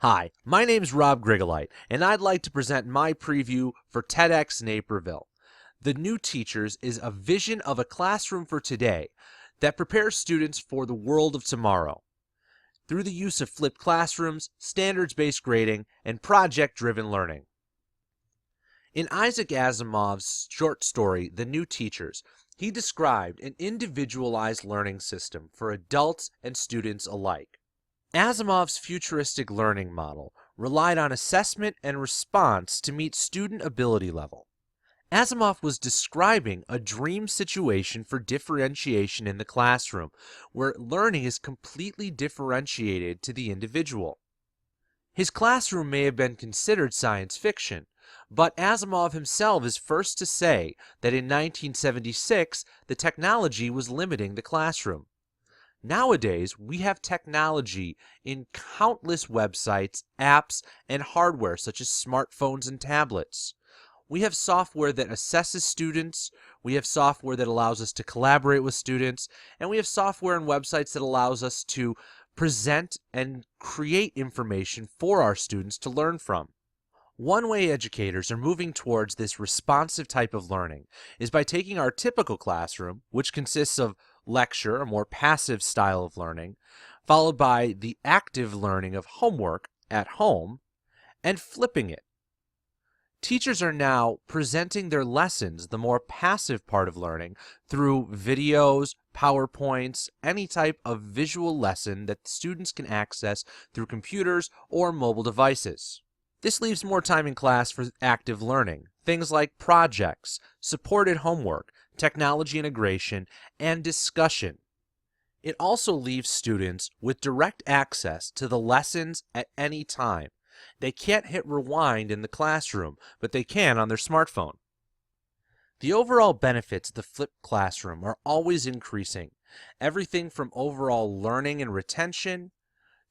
Hi, my name's Rob Grigolite, and I'd like to present my preview for TEDx Naperville. The New Teachers is a vision of a classroom for today that prepares students for the world of tomorrow through the use of flipped classrooms, standards-based grading, and project-driven learning. In Isaac Asimov's short story, The New Teachers, he described an individualized learning system for adults and students alike. Asimov's futuristic learning model relied on assessment and response to meet student ability level. Asimov was describing a dream situation for differentiation in the classroom, where learning is completely differentiated to the individual. His classroom may have been considered science fiction, but Asimov himself is first to say that in 1976 the technology was limiting the classroom. Nowadays, we have technology in countless websites, apps, and hardware such as smartphones and tablets. We have software that assesses students, we have software that allows us to collaborate with students, and we have software and websites that allows us to present and create information for our students to learn from. One way educators are moving towards this responsive type of learning is by taking our typical classroom, which consists of lecture, a more passive style of learning, followed by the active learning of homework at home, and flipping it. Teachers are now presenting their lessons, the more passive part of learning, through videos, PowerPoints, any type of visual lesson that students can access through computers or mobile devices. This leaves more time in class for active learning, things like projects, supported homework, technology integration, and discussion. It also leaves students with direct access to the lessons at any time. They can't hit rewind in the classroom, but they can on their smartphone. The overall benefits of the flipped classroom are always increasing. Everything from overall learning and retention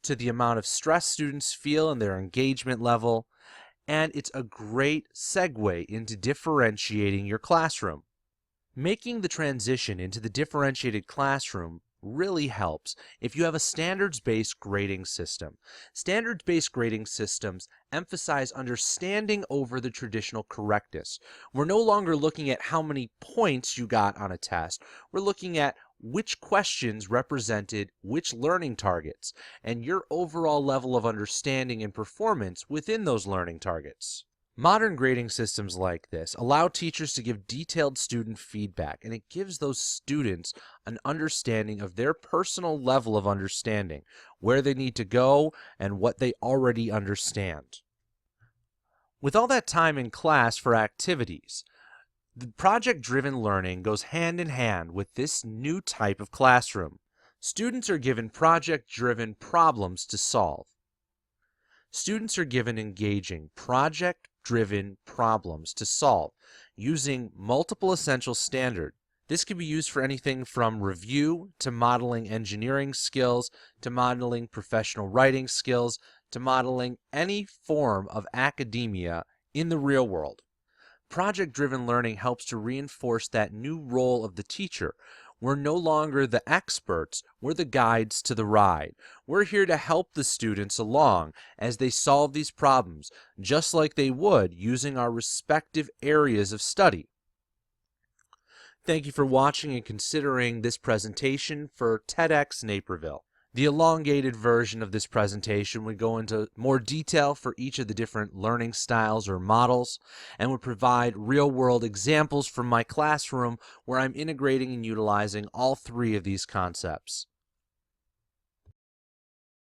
to the amount of stress students feel and their engagement level, and it's a great segue into differentiating your classroom. Making the transition into the differentiated classroom really helps if you have a standards-based grading system. Standards-based grading systems emphasize understanding over the traditional correctness. We're no longer looking at how many points you got on a test. We're looking at which questions represented which learning targets and your overall level of understanding and performance within those learning targets. Modern grading systems like this allow teachers to give detailed student feedback, and it gives those students an understanding of their personal level of understanding, where they need to go, and what they already understand. With all that time in class for activities, the project-driven learning goes hand in hand with this new type of classroom. Students are given project-driven problems to solve. Students are given engaging project-driven problems to solve using multiple essential standards. This can be used for anything from review to modeling engineering skills to modeling professional writing skills to modeling any form of academia in the real world. Project-driven learning helps to reinforce that new role of the teacher. We're no longer the experts, we're the guides to the ride. We're here to help the students along as they solve these problems, just like they would using our respective areas of study. Thank you for watching and considering this presentation for TEDx Naperville. The elongated version of this presentation would go into more detail for each of the different learning styles or models and would provide real-world examples from my classroom where I'm integrating and utilizing all three of these concepts.